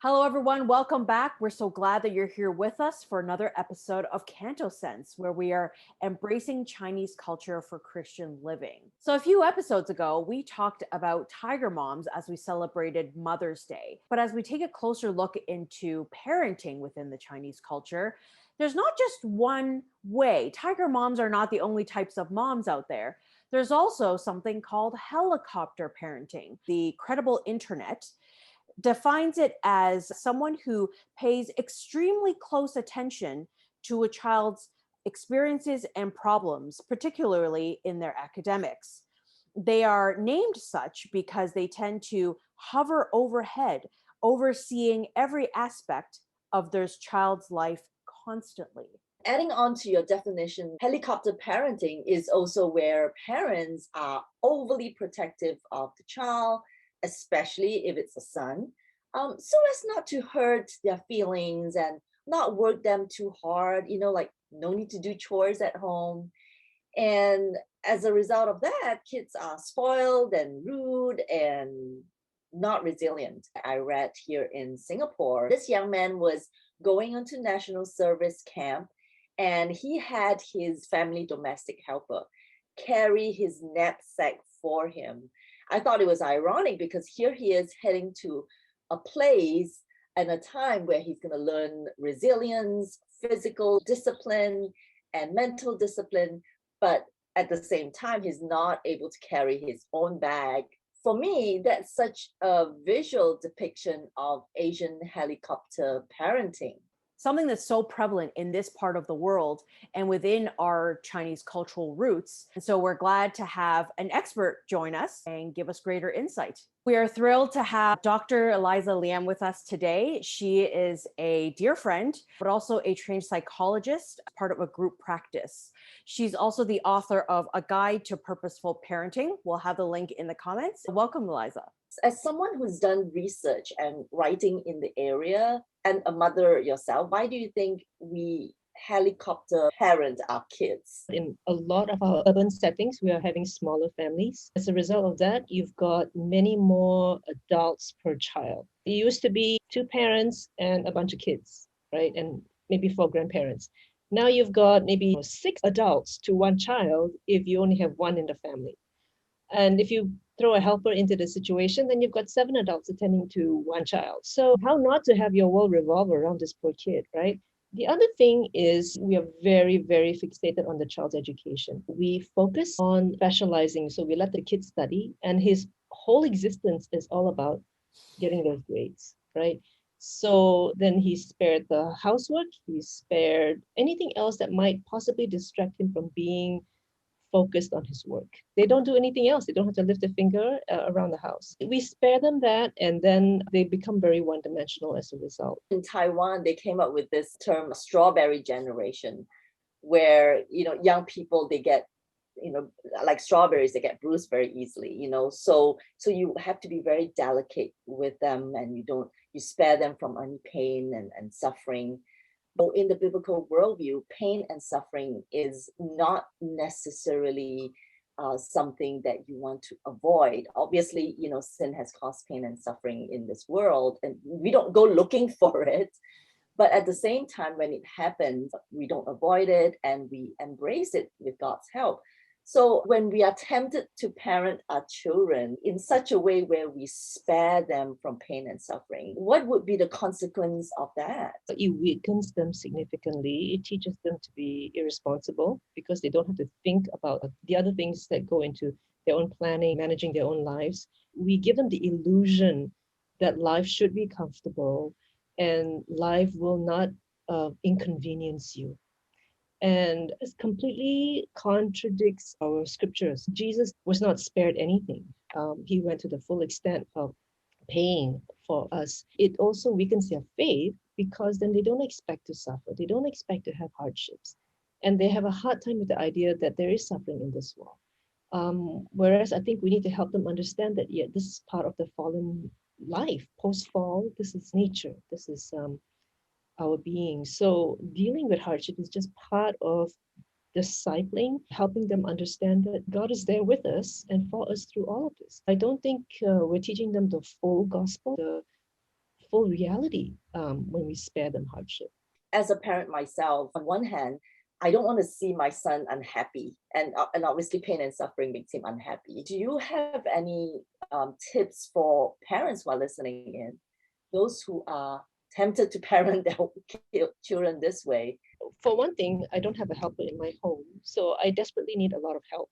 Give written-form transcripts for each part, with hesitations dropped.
Hello, everyone. Welcome back. We're so glad that you're here with us for another episode of CantoSense, where we are embracing Chinese culture for Christian living. So, a few episodes ago, we talked about tiger moms as we celebrated Mother's Day. But as we take a closer look into parenting within the Chinese culture, there's not just one way. Tiger moms are not the only types of moms out there. There's also something called helicopter parenting. The credible internet defines it as someone who pays extremely close attention to a child's experiences and problems, particularly in their academics. They are named such because they tend to hover overhead, overseeing every aspect of their child's life constantly. Adding on to your definition, helicopter parenting is also where parents are overly protective of the child, especially if it's a son, so as not to hurt their feelings and not work them too hard, like no need to do chores at home. And as a result of that, kids are spoiled and rude and not resilient. I read here in Singapore, this young man was going onto national service camp and he had his family domestic helper carry his knapsack for him. I thought it was ironic because here he is heading to a place and a time where he's going to learn resilience, physical discipline, and mental discipline. But at the same time, he's not able to carry his own bag. For me, that's such a visual depiction of Asian helicopter parenting. Something that's so prevalent in this part of the world and within our Chinese cultural roots. And so we're glad to have an expert join us and give us greater insight. We are thrilled to have Dr. Eliza Lian with us today. She is a dear friend, but also a trained psychologist, part of a group practice. She's also the author of A Guide to Purposeful Parenting. We'll have the link in the comments. Welcome, Eliza. As someone who's done research and writing in the area and a mother yourself, why do you think we helicopter parent our kids? In a lot of our urban settings, we are having smaller families. As a result of that, you've got many more adults per child. It used to be two parents and a bunch of kids, right? And maybe four grandparents. Now you've got maybe six adults to one child if you only have one in the family. And if you throw a helper into the situation, then you've got seven adults attending to one child. So how not to have your world revolve around this poor kid, right? The other thing is we are very, very fixated on the child's education. We focus on specializing. So we let the kid study, and his whole existence is all about getting those grades, right? So then he's spared the housework, he's spared anything else that might possibly distract him from being focused on his work. They don't do anything else. They don't have to lift a finger around the house. We spare them that, and then they become very one-dimensional as a result. In Taiwan, they came up with this term, strawberry generation, where, young people, they get, like strawberries, they get bruised very easily, so you have to be very delicate with them, and you spare them from any pain and suffering. But in the biblical worldview, pain and suffering is not necessarily something that you want to avoid. Obviously, sin has caused pain and suffering in this world, and we don't go looking for it. But at the same time, when it happens, we don't avoid it and we embrace it with God's help. So when we are tempted to parent our children in such a way where we spare them from pain and suffering, what would be the consequence of that? It weakens them significantly. It teaches them to be irresponsible because they don't have to think about the other things that go into their own planning, managing their own lives. We give them the illusion that life should be comfortable and life will not inconvenience you. And this completely contradicts our scriptures. Jesus was not spared anything. He went to the full extent of paying for us. It also weakens their faith because then they don't expect to suffer. They don't expect to have hardships. And they have a hard time with the idea that there is suffering in this world. Whereas I think we need to help them understand that, yeah, this is part of the fallen life. Post-fall, this is nature. This is our being. So dealing with hardship is just part of discipling, helping them understand that God is there with us and for us through all of this. I don't think we're teaching them the full gospel, the full reality when we spare them hardship. As a parent myself, on one hand, I don't want to see my son unhappy, and obviously pain and suffering makes him unhappy. Do you have any tips for parents who are listening in, those who are tempted to parent their children this way? For one thing, I don't have a helper in my home, so I desperately need a lot of help.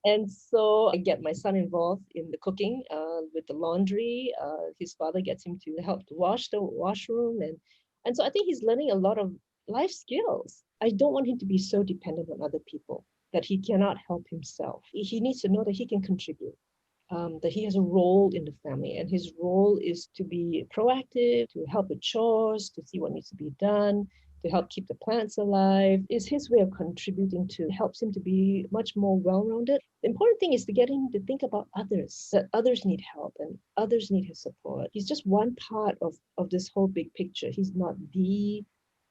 And so I get my son involved in the cooking, with the laundry. His father gets him to help to wash the washroom, and so I think he's learning a lot of life skills. I don't want him to be so dependent on other people that he cannot help himself. He needs to know that he can contribute, that he has a role in the family, and his role is to be proactive, to help with chores, to see what needs to be done, to help keep the plants alive. Is his way of contributing to helps him to be much more well-rounded. The important thing is to get him to think about others, that others need help and others need his support. He's just one part of this whole big picture. He's not the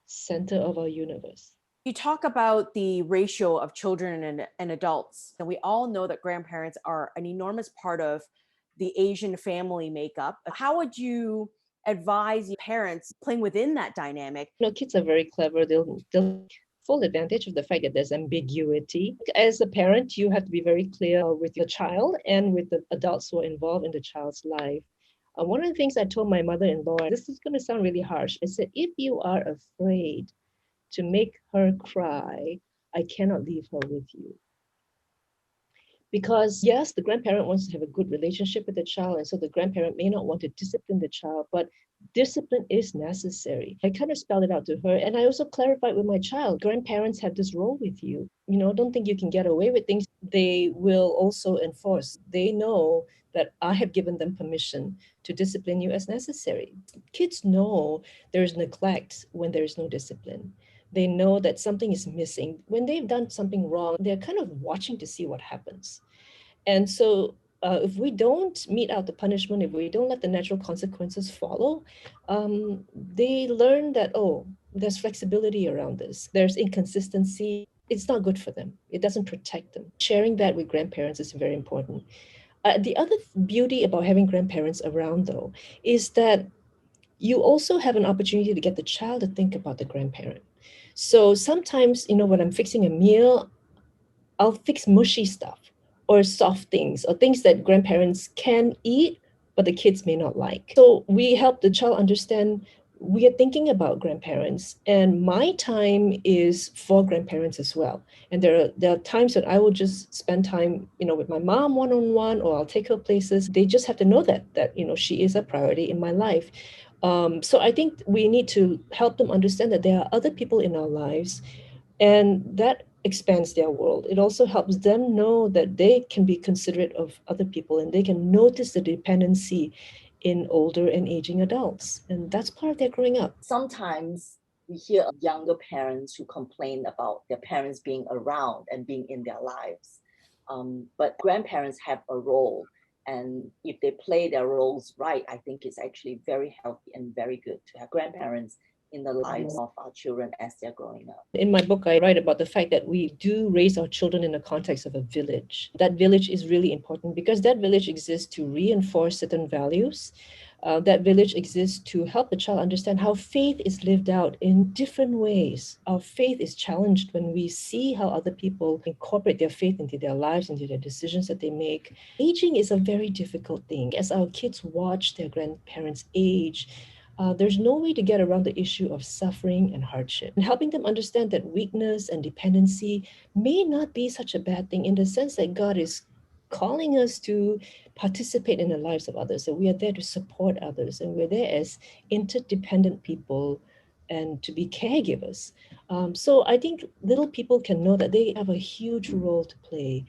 center of our universe. You talk about the ratio of children and adults, and we all know that grandparents are an enormous part of the Asian family makeup. How would you advise parents playing within that dynamic? Kids are very clever. They'll full advantage of the fact that there's ambiguity. As a parent, you have to be very clear with your child and with the adults who are involved in the child's life. One of the things I told my mother-in-law, this is going to sound really harsh, I said, if you are afraid to make her cry, I cannot leave her with you. Because yes, the grandparent wants to have a good relationship with the child, and so the grandparent may not want to discipline the child, but discipline is necessary. I kind of spelled it out to her, and I also clarified with my child, grandparents have this role with you. Don't think you can get away with things. They will also enforce. They know that I have given them permission to discipline you as necessary. Kids know there's neglect when there is no discipline. They know that something is missing. When they've done something wrong, they're kind of watching to see what happens. And so if we don't mete out the punishment, if we don't let the natural consequences follow, they learn that, oh, there's flexibility around this. There's inconsistency. It's not good for them. It doesn't protect them. Sharing that with grandparents is very important. The other beauty about having grandparents around, though, is that you also have an opportunity to get the child to think about the grandparent. So sometimes, when I'm fixing a meal, I'll fix mushy stuff or soft things or things that grandparents can eat, but the kids may not like. So we help the child understand we are thinking about grandparents, and my time is for grandparents as well. And there are times that I will just spend time, with my mom one-on-one, or I'll take her places. They just have to know that she is a priority in my life. So I think we need to help them understand that there are other people in our lives, and that expands their world. It also helps them know that they can be considerate of other people, and they can notice the dependency in older and aging adults. And that's part of their growing up. Sometimes we hear younger parents who complain about their parents being around and being in their lives. But grandparents have a role. And if they play their roles right, I think it's actually very healthy and very good to have grandparents in the lives of our children as they're growing up. In my book, I write about the fact that we do raise our children in the context of a village. That village is really important because that village exists to reinforce certain values. That village exists to help the child understand how faith is lived out in different ways. Our faith is challenged when we see how other people incorporate their faith into their lives, into their decisions that they make. Aging is a very difficult thing. As our kids watch their grandparents age, there's no way to get around the issue of suffering and hardship. And helping them understand that weakness and dependency may not be such a bad thing, in the sense that God is calling us to participate in the lives of others, that we are there to support others, and we're there as interdependent people and to be caregivers. So I think little people can know that they have a huge role to play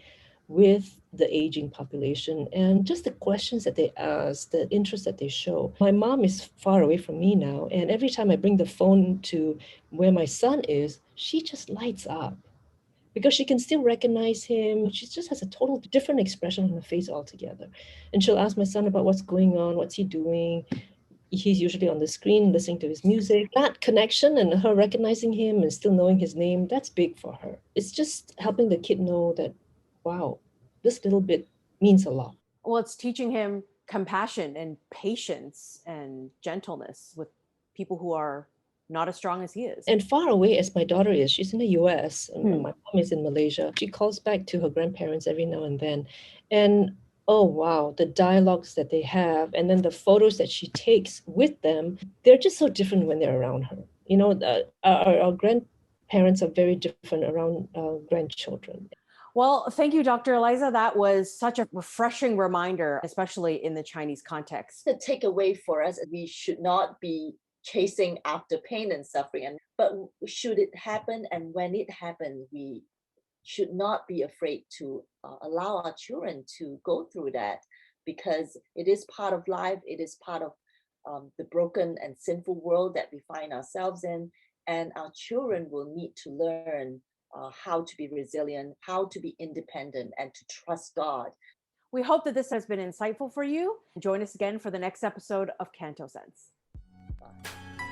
with the aging population, and just the questions that they ask, the interest that they show. My mom is far away from me now, and every time I bring the phone to where my son is, she just lights up because she can still recognize him. She just has a total different expression on her face altogether. And she'll ask my son about what's going on, what's he doing. He's usually on the screen listening to his music. That connection and her recognizing him and still knowing his name, that's big for her. It's just helping the kid know that, wow, this little bit means a lot. Well, it's teaching him compassion and patience and gentleness with people who are not as strong as he is. And far away as my daughter is, she's in the US, and Hmm. my mom is in Malaysia. She calls back to her grandparents every now and then. And oh, wow, the dialogues that they have, and then the photos that she takes with them, they're just so different when they're around her. You know, our grandparents are very different around grandchildren. Well, thank you, Dr. Eliza. That was such a refreshing reminder, especially in the Chinese context. The takeaway for us, we should not be chasing after pain and suffering, but should it happen, and when it happens, we should not be afraid to allow our children to go through that, because it is part of life. It is part of the broken and sinful world that we find ourselves in, and our children will need to learn how to be resilient, how to be independent, and to trust God. We hope that this has been insightful for you. Join us again for the next episode of CantoSense. Bye.